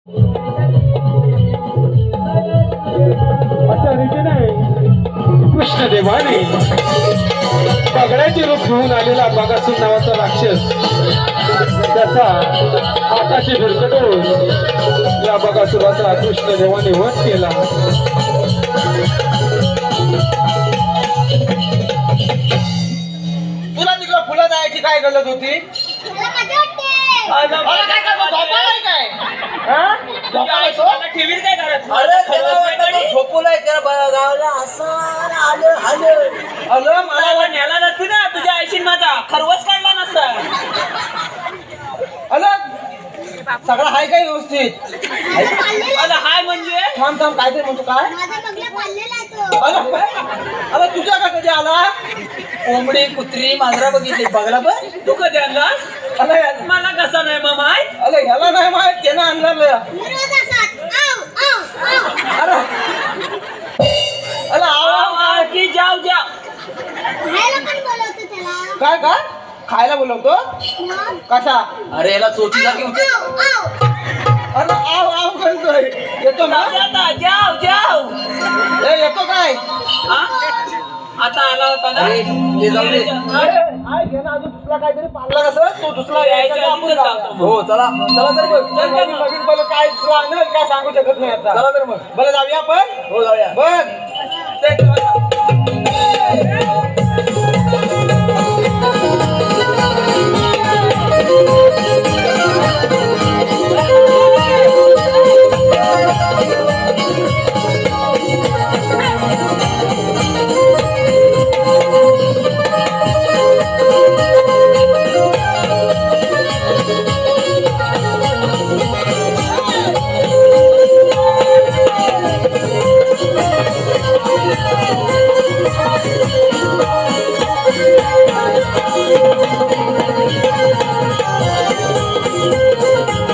अशा रीतीने कृष्णदेवाने बगड्याचे रूप घेऊन आलेला बगासूर नावाचा राक्षस त्याचा हाताशी भिरकटून या बगासुराचा कृष्णदेवाने वध केला. तुला तिकडं फुलं जायची काय गरज होती? मला न्याला नसती ना तुझ्या आईशी माझा खरवस काढला नसता. सगळं हाय काय व्यवस्थित? हाय म्हणजे थांब थांब काय ते म्हणतो काय? अरे तुझ्या का कधी आला? कोंबडी कुत्री मांजरा बघितली बघला पण तू कधी आणलास? मला कसा नाही मग माहित. अरे ह्याला नाही माहित त्यानं आणलं. अरे आव की जाऊ जाऊ काय काय खायला बोलवतो कसा? अरे याला चोची जागी अरे आव आव म्हणतोय. येतो ना? जाऊ जाऊ येतो काय? आता आला होता ना हाय घे ना अजून दुसरा काहीतरी पाळला कसं तो दुसरा यायचा आपण जाऊ. हो चला चला तर मग नवीन पहिलं काय दुसरं आणलं काय सांगू शकत नाही आता. चला तर मग बरं जाऊया आपण. हो जाऊया बघ